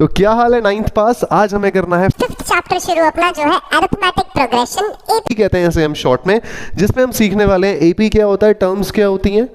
तो क्या हाल है नाइन्थ पास। आज हमें करना है फिफ्थ चैप्टर शुरू अपना जो है अरिथमेटिक प्रोग्रेशन एपी कहते हैं इसे हम शॉर्ट में, जिसमें हम सीखने वाले हैं एपी क्या होता है, टर्म्स क्या होती हैं,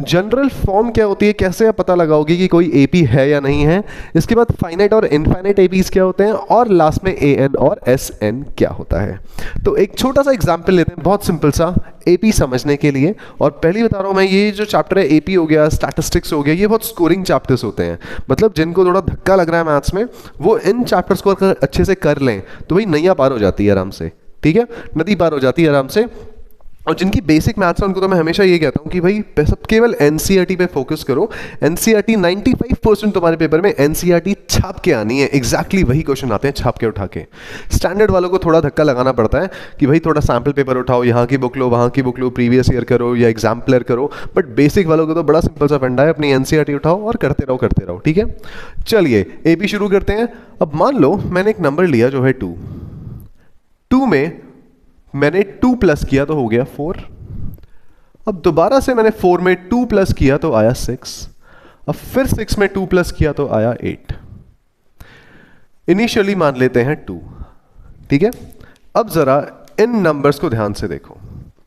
जनरल फॉर्म क्या होती है, कैसे आप पता लगाओगे कि कोई एपी है या नहीं है, इसके बाद फाइनाइट और इनफाइनाइट एपीज क्या होते हैं, और लास्ट में एएन और एसएन क्या होता है। तो एक छोटा सा एग्जाम्पल लेते हैं, बहुत सिंपल सा एपी समझने के लिए। और पहली बता रहा हूँ मैं, ये जो चैप्टर है एपी हो गया, स्टैटिस्टिक्स हो गया, ये बहुत स्कोरिंग चैप्टर्स होते हैं। मतलब जिनको थोड़ा धक्का लग रहा है मैथ्स में, वो इन चैप्टर्स को अगर अच्छे से कर लें तो भाई नैया पार हो जाती है आराम से। ठीक है, नदी पार हो जाती है आराम से। और जिनकी बेसिक मैथ्स है उनको तो मैं हमेशा ये कहता हूँ कि भाई सब केवल एनसीईआरटी पे फोकस करो। एनसीईआरटी 95% तुम्हारे पेपर में एनसीईआरटी छाप के आनी है, एग्जैक्टली वही क्वेश्चन आते हैं छाप के उठा के। स्टैंडर्ड वालों को थोड़ा धक्का लगाना पड़ता है कि भाई थोड़ा सैम्पल पेपर उठाओ, यहाँ की बुक लो, वहाँ की बुक लो, प्रीवियस ईयर करो या एग्जाम्पलर करो। बट बेसिक वालों को तो बड़ा सिंपल सा फंडा है, अपनी एनसीईआरटी उठाओ और करते रहो। ठीक है, चलिए एपी शुरू करते हैं। अब मान लो मैंने एक नंबर लिया जो है 2 में मैंने 2 प्लस किया तो हो गया 4। अब दोबारा से मैंने 4 में 2 प्लस किया तो आया 6। अब फिर 6 में 2 प्लस किया तो आया 8। इनिशियली मान लेते हैं 2। ठीक है, अब जरा इन नंबर्स को ध्यान से देखो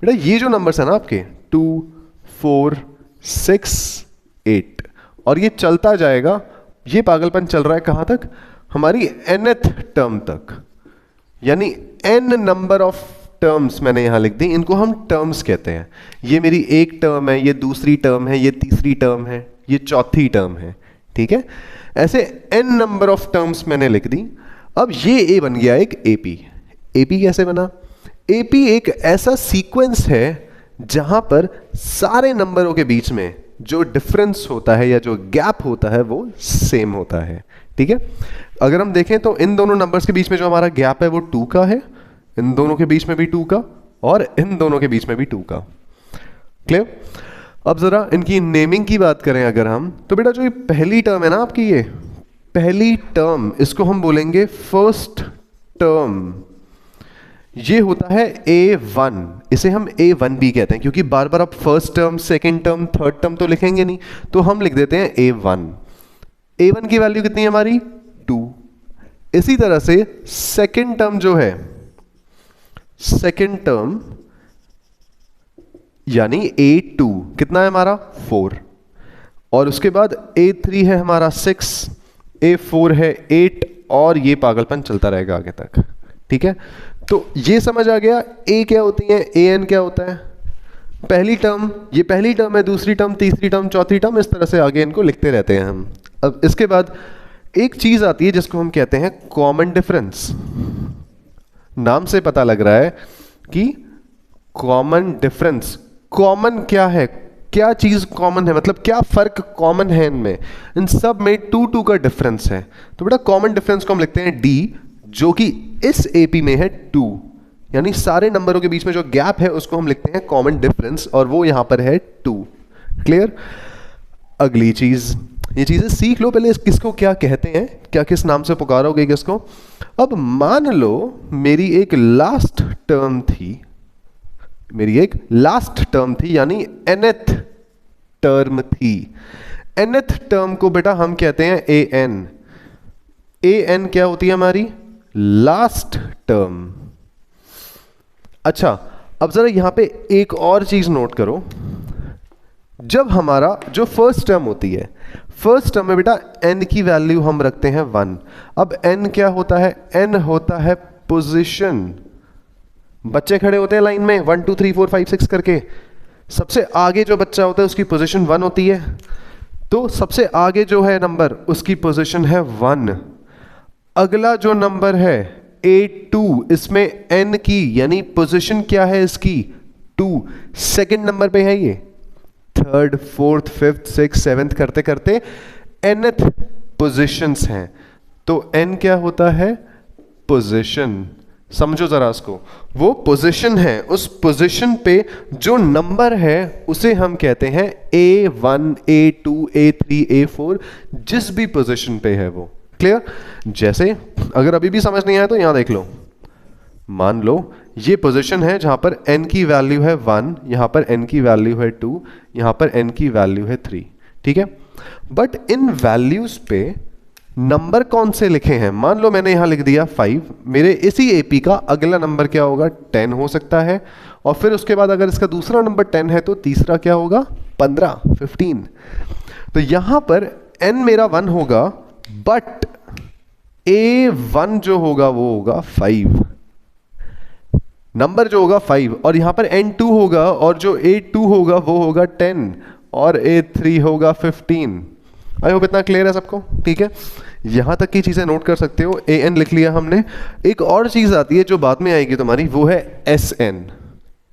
बेटा। ये जो नंबर्स है ना आपके 2, 4, 6, 8, और ये चलता जाएगा। ये पागलपन चल रहा है कहां तक, हमारी nth टर्म तक, यानी n नंबर ऑफ टर्म्स मैंने यहां लिख दी, इनको हम टर्म्स कहते हैं। ये मेरी एक टर्म है, ये दूसरी टर्म है, ये तीसरी टर्म है, ये चौथी टर्म है। ठीक है, ऐसे n नंबर ऑफ टर्म्स मैंने लिख दी। अब ये a बन गया एक एपी। एपी कैसे बना? एपी एक ऐसा सीक्वेंस है जहां पर सारे नंबरों के बीच में जो डिफरेंस होता है या जो गैप होता है वो सेम होता है। ठीक है, अगर हम देखें तो इन दोनों नंबर्स के बीच में जो हमारा गैप है वो 2 का है, इन दोनों के बीच में भी 2 का, और इन दोनों के बीच में भी 2 का। क्लियर? अब जरा इनकी नेमिंग की बात करें अगर हम, तो बेटा जो ये पहली टर्म है ना आपकी, ये पहली टर्म, इसको हम बोलेंगे फर्स्ट टर्म। ये होता है A1, इसे हम A1 भी कहते हैं, क्योंकि बार बार आप first term, second term, third term तो लिखेंगे नहीं, तो हम लिख देते हैं A1। A1 की वैल्यू कितनी है हमारी? 2। इसी तरह से सेकेंड टर्म जो है, सेकेंड टर्म यानी A2 कितना है हमारा? 4। और उसके बाद A3 है हमारा 6, A4 है 8, और ये पागलपन चलता रहेगा आगे तक। ठीक है, तो ये समझ आ गया A क्या होती है, AN क्या होता है। पहली टर्म, ये पहली टर्म है, दूसरी टर्म, तीसरी टर्म, चौथी टर्म, इस तरह से आगे इनको लिखते रहते हैं हम। अब इसके बाद एक चीज आती है जिसको हम कहते हैं कॉमन डिफरेंस। नाम से पता लग रहा है कि कॉमन डिफरेंस। कॉमन क्या है, क्या चीज कॉमन है, मतलब क्या फर्क कॉमन है इनमें, इन सब में 2 का डिफरेंस है। तो बेटा कॉमन डिफरेंस को हम लिखते हैं D, जो कि इस एपी में है 2, यानी सारे नंबरों के बीच में जो गैप है उसको हम लिखते हैं कॉमन डिफरेंस, और वो यहां पर है 2। क्लियर? अगली चीज, ये चीजें सीख लो पहले, किसको क्या कहते हैं, क्या किस नाम से पुकारोगे किसको। अब मान लो मेरी एक लास्ट टर्म थी, यानी nth टर्म थी। nth टर्म को बेटा हम कहते हैं an। an क्या होती है हमारी? Last term. अच्छा, अब जरा यहां पे एक और चीज नोट करो। जब हमारा जो फर्स्ट टर्म होती है, फर्स्ट टर्म में बेटा n की वैल्यू हम रखते हैं 1। अब n क्या होता है? n होता है पोजीशन। बच्चे खड़े होते हैं लाइन में 1 2 3 4 5 6 करके, सबसे आगे जो बच्चा होता है उसकी पोजीशन 1 होती है, तो सबसे आगे जो है नंबर उसकी पोजीशन है 1। अगला जो नंबर है A2, इसमें n की यानी पोजीशन क्या है इसकी? 2। सेकंड नंबर पे है ये, third, fourth, fifth, six, seventh करते करते nth पोजीशंस हैं। तो n क्या होता है? पोजीशन। समझो जरा इसको, वो पोजीशन है, उस पोजीशन पे जो नंबर है उसे हम कहते हैं A1, A2, A3, A4, जिस भी पोजीशन पे है वो। क्लियर? जैसे अगर अभी भी समझ नहीं आया तो यहां देख लो, मान लो ये पोजीशन है जहां पर n की वैल्यू है 1, यहां पर n की वैल्यू है 2, यहां पर n की वैल्यू है 3। ठीक है, बट इन वैल्यूज पे नंबर कौन से लिखे हैं, मान लो मैंने यहां लिख दिया 5, मेरे इसी एपी का अगला नंबर क्या होगा, 10 हो सकता है, और फिर उसके बाद अगर इसका दूसरा नंबर 10 है तो तीसरा क्या होगा, 15, 15। तो यहां पर n मेरा 1 होगा, बट A1 जो होगा वो होगा 5, नंबर जो होगा 5, और यहां पर N2 होगा, और जो A2 होगा वो होगा 10, और A3 होगा 15। आई होप इतना क्लियर है सबको, ठीक है। यहां तक की चीजें नोट कर सकते हो। AN लिख लिया हमने। एक और चीज आती है जो बाद में आएगी तुम्हारी, वो है SN।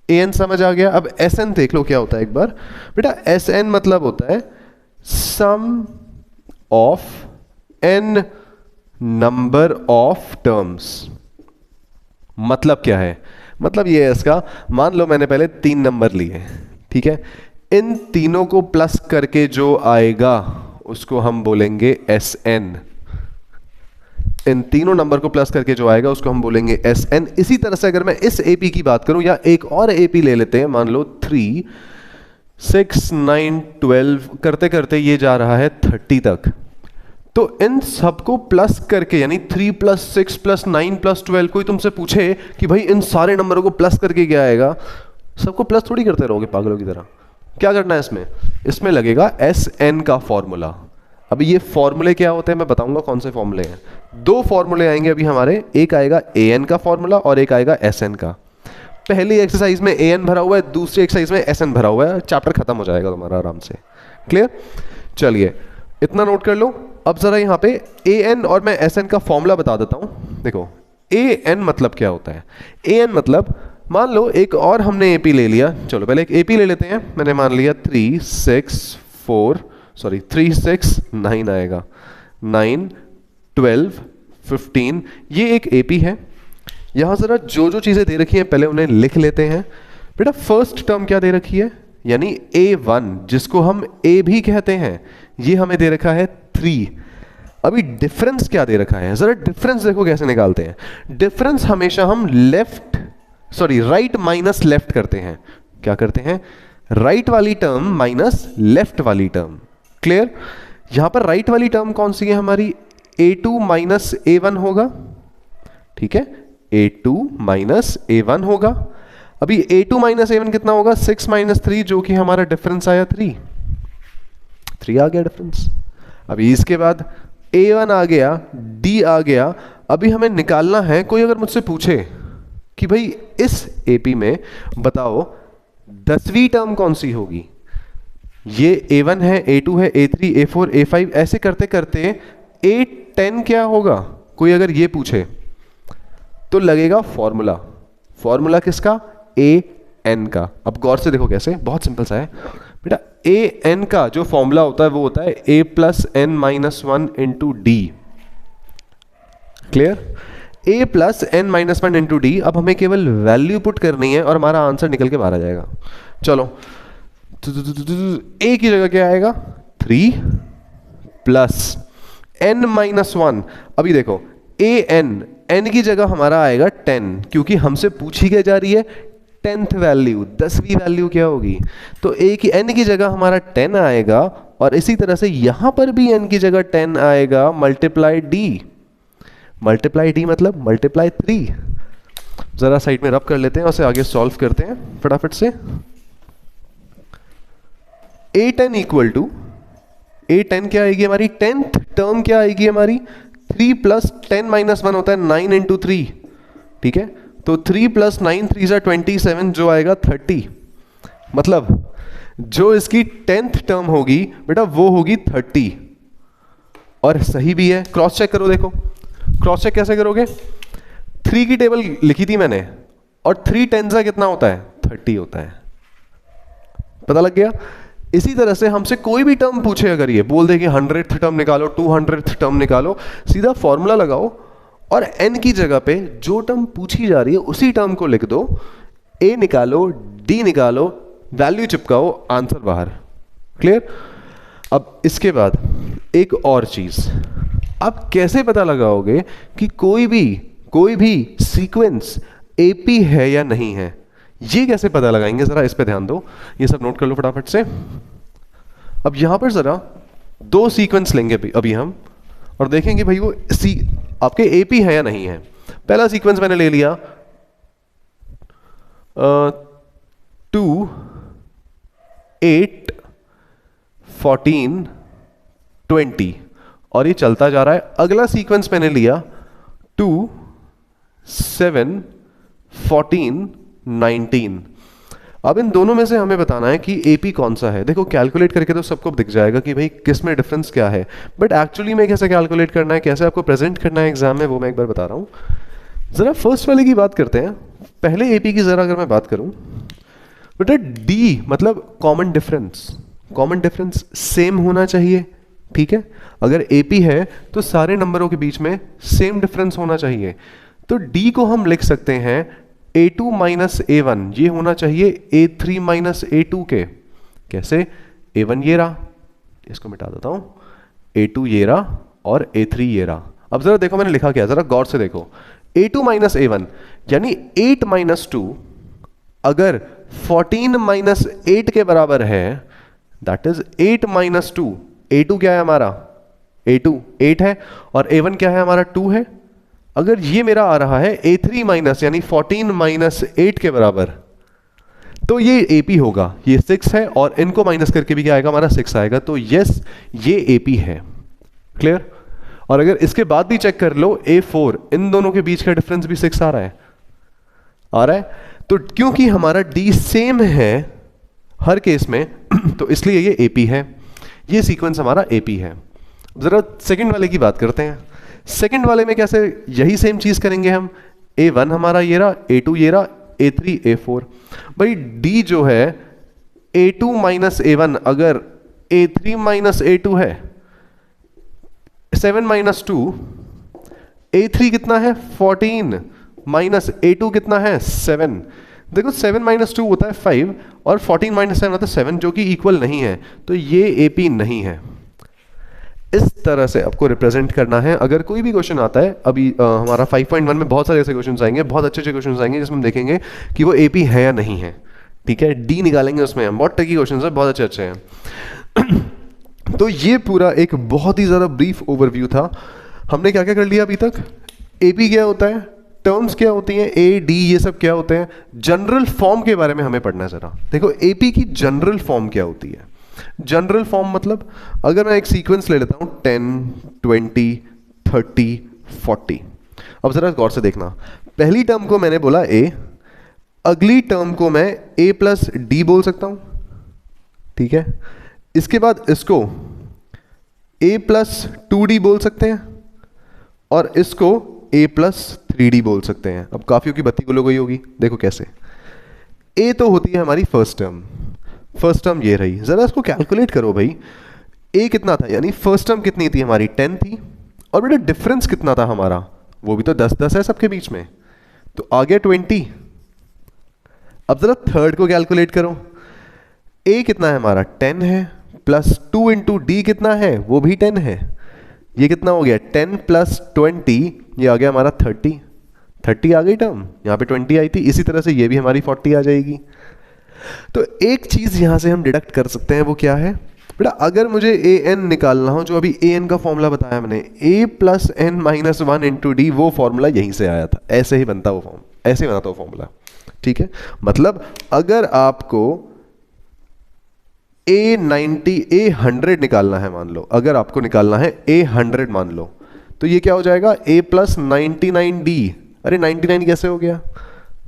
AN समझ आ गया, अब SN देख लो क्या होता है एक बार बेटा। SN मतलब होता है sum of n number of terms. मतलब क्या है, मतलब ये है इसका, मान लो मैंने पहले 3 नंबर लिए, ठीक है, इन तीनों को प्लस करके जो आएगा उसको हम बोलेंगे SN। इन तीनों नंबर को प्लस करके जो आएगा उसको हम बोलेंगे SN। इसी तरह से अगर मैं इस AP की बात करूं, या एक और AP ले लेते हैं, मान लो 3, 6, 9, 12 करते करते ये जा रहा है 30 तक। तो इन सबको प्लस करके, यानी 3 + 6 + 9 + 12, कोई तुमसे पूछे कि भाई इन सारे नंबरों को प्लस करके क्या आएगा, सबको प्लस थोड़ी करते रहोगे पागलों की तरह। क्या करना है इसमें, इसमें लगेगा SN का फॉर्मूला। अभी ये फॉर्मूले क्या होते हैं मैं बताऊंगा कौन से फॉर्मूले हैं। 2 फॉर्मूले आएंगे अभी हमारे, एक आएगा AN का फॉर्मूला और एक आएगा SN का। पहली एक्सरसाइज में AN भरा हुआ है, दूसरी एक्सरसाइज में SN भरा हुआ है, चैप्टर खत्म हो जाएगा तुम्हारा आराम से। क्लियर, चलिए इतना नोट कर लो। अब जरा यहाँ पे AN और मैं SN का फॉर्मूला बता देता हूँ। देखो AN मतलब क्या होता है, AN मतलब मान लो एक और हमने AP ले लिया, चलो पहले एक AP ले लेते हैं। मैंने मान लिया 3, 6 9 आएगा, 9, 12, 15, ये एक AP है। यहां जरा जो जो चीजें दे रखी हैं पहले उन्हें लिख लेते हैं। बेटा फर्स्ट टर्म क्या दे रखी है, यानी A1 जिसको हम A भी कहते हैं, ये हमें दे रखा है 3। अभी डिफरेंस क्या दे रखा है, जरा डिफरेंस देखो कैसे निकालते हैं। डिफरेंस हमेशा हम राइट माइनस लेफ्ट करते हैं। क्या करते हैं, राइट वाली टर्म माइनस लेफ्ट वाली टर्म। क्लियर, यहां पर राइट वाली टर्म कौन सी है हमारी, A2 माइनस A1 होगा, ठीक है, A2 माइनस A1 होगा। अभी A2 माइनस A1 कितना होगा, 6 - 3, जो कि हमारा डिफरेंस आया 3 आ गया डिफरेंस। अभी इसके बाद A1 आ गया, D आ गया। अभी हमें निकालना है, कोई अगर मुझसे पूछे कि भाई इस AP में बताओ 10वीं टर्म कौन सी होगी, ये A1 है, A2 है, A3, A4, A5, ऐसे करते करते A10 क्या होगा, कोई अगर ये पूछे तो लगेगा फॉर्मूला। फॉर्मूला किसका, AN का। अब गौर से देखो कैसे, बहुत सिंपल सा है बेटा। AN का जो फॉर्मूला होता है वो होता है A + n - 1 × D। Clear, A + n - 1 × D। अब हमें केवल वैल्यू पुट करनी है और हमारा आंसर निकल के बाहर आ जाएगा। चलो, A की जगह क्या आएगा, 3 + n - 1। अभी देखो n की जगह हमारा आएगा 10, क्योंकि हमसे पूछी क्या जा रही है, 10th वैल्यू, 10वीं वैल्यू क्या होगी। तो n की जगह हमारा 10 आएगा, और इसी तरह से यहां पर भी n की जगह 10 आएगा, मल्टीप्लाई D मतलब मल्टीप्लाई 3। जरा साइड में रब कर लेते हैं और उसे आगे सॉल्व करते हैं फटाफट से। A10 = A10 क्या आएगी हमारी, 10th टर्म क्या आएगी हमारी, 3 + 10 - 1 होता है 9 × 3, ठीक है। तो 3 + 9 3 = 27, जो आएगा 30। मतलब जो इसकी 10th टर्म होगी बेटा वो होगी 30। और सही भी है, क्रॉस चेक करो। देखो क्रॉस चेक कैसे करोगे, 3 की टेबल लिखी थी मैंने, और 3 10 कितना होता है, 30 होता है। पता लग गया। इसी तरह से हमसे कोई भी टर्म पूछे, अगर ये बोल दे कि 100th टर्म निकालो, 200th टर्म निकालो, सीधा फॉर्मूला लगाओ और n की जगह पे जो टर्म पूछी जा रही है उसी टर्म को लिख दो, A निकालो, D निकालो, वैल्यू चिपकाओ, आंसर बाहर। क्लियर। अब इसके बाद एक और चीज, आप कैसे पता लगाओगे कि कोई भी सीक्वेंस AP है या नहीं है, ये कैसे पता लगाएंगे, जरा इस पे ध्यान दो। ये सब नोट कर लो फटाफट से। अब यहां पर जरा 2 सीक्वेंस लेंगे अभी हम, और देखेंगे भाई वो आपके एपी है या नहीं है। पहला सीक्वेंस मैंने ले लिया 2 8 14 20 और ये चलता जा रहा है। अगला सीक्वेंस मैंने लिया 2 7 14 19। अब इन दोनों में से हमें बताना है कि एपी कौन सा है। देखो कैलकुलेट करके तो सबको दिख जाएगा कि भाई किस में डिफरेंस क्या है, बट एक्चुअली में कैसे कैलकुलेट करना है, कैसे आपको प्रेजेंट करना है एग्जाम में, वो मैं एक बार बता रहा हूँ। जरा फर्स्ट वाले की बात करते हैं। पहले एपी की जरा अगर मैं बात करूं, बेटा डी मतलब common difference, common difference same होना चाहिए, ठीक है। अगर एपी है तो सारे नंबरों के बीच में सेम डिफरेंस होना चाहिए। तो डी को हम लिख सकते हैं a2 माइनस a1, ये होना चाहिए a3 माइनस a2 के। कैसे? a1 ये रहा, इसको मिटा देता हूं, a2 ये रहा और a3 ये रहा। अब जरा देखो मैंने लिखा क्या, जरा गौर से देखो। a2 माइनस a1 यानी 8 माइनस 2 अगर 14 माइनस 8 के बराबर है, दैट इज 8 माइनस 2। a2 क्या है हमारा? a2 8 है और a1 क्या है हमारा? 2 है। अगर ये मेरा आ रहा है a3 माइनस यानी 14 माइनस 8 के बराबर, तो ये AP होगा। ये 6 है और इनको माइनस करके भी क्या आएगा हमारा? 6 आएगा। तो यस, ये AP है। क्लियर? और अगर इसके बाद भी चेक कर लो A4, इन दोनों के बीच का डिफरेंस भी 6 आ रहा है, आ रहा है। तो क्योंकि हमारा D सेम है हर केस में तो इसलिए ये AP है, ये सीक्वेंस हमारा AP है। जरा सेकंड वाले की बात करते हैं। सेकंड वाले में कैसे? यही सेम चीज करेंगे हम। A1 हमारा ये रहा, A2 ये रहा, A3 A4। भाई D जो है A2 माइनस A1 अगर A3 माइनस A2 है, 7 माइनस 2, A3 कितना है? 14 माइनस A2 कितना है? 7। देखो 7 माइनस 2 होता है 5 और 14 माइनस 7 होता है 7, जो कि इक्वल नहीं है, तो ये AP नहीं है। इस तरह से आपको रिप्रेजेंट करना है। अगर कोई भी क्वेश्चन आता है, अभी हमारा 5.1 में बहुत सारे ऐसे क्वेश्चन आएंगे, बहुत अच्छे अच्छे क्वेश्चन आएंगे जिसमें हम देखेंगे कि वो AP है या नहीं है, ठीक है। डी निकालेंगे उसमें हम, बहुत ट्रिकी क्वेश्चन है, बहुत अच्छे अच्छे हैं। तो ये पूरा एक बहुत ही ज़्यादा ब्रीफ ओवरव्यू था। हमने क्या क्या कर लिया अभी तक? AP क्या होता है, टर्म्स क्या होती हैं, A D ये सब क्या होते हैं, जनरल फॉर्म के बारे में हमें पढ़ना है जरा। देखो AP की जनरल फॉर्म क्या होती है। जनरल फॉर्म मतलब अगर मैं एक सीक्वेंस ले लेता हूं 10 20 30 40। अब जरा गौर से देखना, पहली टर्म को मैंने बोला A, अगली टर्म को मैं A प्लस D बोल सकता हूं, ठीक है। इसके बाद इसको A प्लस 2D बोल सकते हैं और इसको A प्लस 3D बोल सकते हैं। अब काफियों की बत्ती गुल हो गई होगी, देखो कैसे। A तो होती है हमारी फर्स्ट टर्म, फर्स्ट टर्म ये रही। जरा इसको कैलकुलेट करो भाई, A कितना था, यानी फर्स्ट टर्म कितनी थी हमारी? 10 थी। और बेटा डिफरेंस कितना था हमारा? वो भी तो 10-10 है सबके बीच में, तो आ गया 20। अब जरा थर्ड को कैलकुलेट करो। A कितना है हमारा? 10 है, प्लस 2 इंटू D कितना है? वो भी 10 है। ये कितना हो गया? 10 प्लस 20, ये आ गया हमारा 30। 30 आ गई टर्म, यहाँ पे 20 आई थी। इसी तरह से ये भी हमारी 40 आ जाएगी। तो एक चीज यहां से हम डिडक्ट कर सकते हैं, वो क्या है बेटा? अगर मुझे an निकालना हो, जो अभी an का फॉर्मूला बताया मैंने, a plus n minus 1 into D, वो फॉर्मूला यहीं से आया था। ऐसे ही बनता वो फॉर्म, ऐसे ही बनता वो फॉर्मूला, ठीक है। मतलब अगर आपको A100 निकालना है, मान लो अगर आपको निकालना है A100 मान लो, तो ये क्या हो जाएगा? a plus 99d। अरे 99 कैसे हो गया?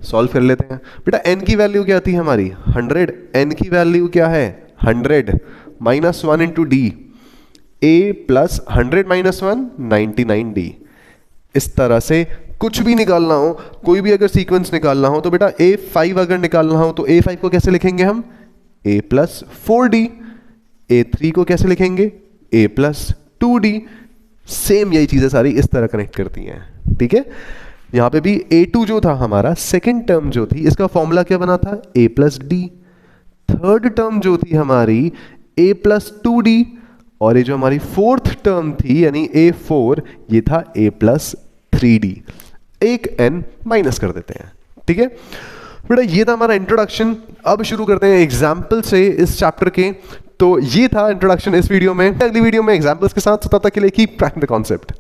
सॉल्व कर लेते हैं बेटा। n की वैल्यू क्या थी हमारी? 100। n की वैल्यू क्या है? 100 minus 1 into D, a plus 100 minus 1 99d। इस तरह से कुछ भी निकालना हो, कोई भी अगर सीक्वेंस निकालना हो, तो बेटा A5 अगर निकालना हो तो A5 को कैसे लिखेंगे हम? a plus 4d। A3 को कैसे लिखेंगे? a plus 2d। सेम यही चीजें सारी इस तरह कनेक्ट करती हैं, ठीक है। यहां पे भी A2 जो था हमारा, सेकेंड टर्म जो थी, इसका फॉर्मूला क्या बना था? a plus D. Third term जो थी हमारी a प्लस 2d, और ये जो हमारी फोर्थ टर्म थी यानी A4, ये था a प्लस 3d। एक n माइनस कर देते हैं, ठीक है बेटा। ये था हमारा इंट्रोडक्शन। अब शुरू करते हैं एग्जाम्पल से इस चैप्टर के तो ये था इंट्रोडक्शन इस वीडियो में। अगली वीडियो में एग्जांपल्स के साथ, तब तक के लिए कीप ट्रैकिंग द कॉन्सेप्ट।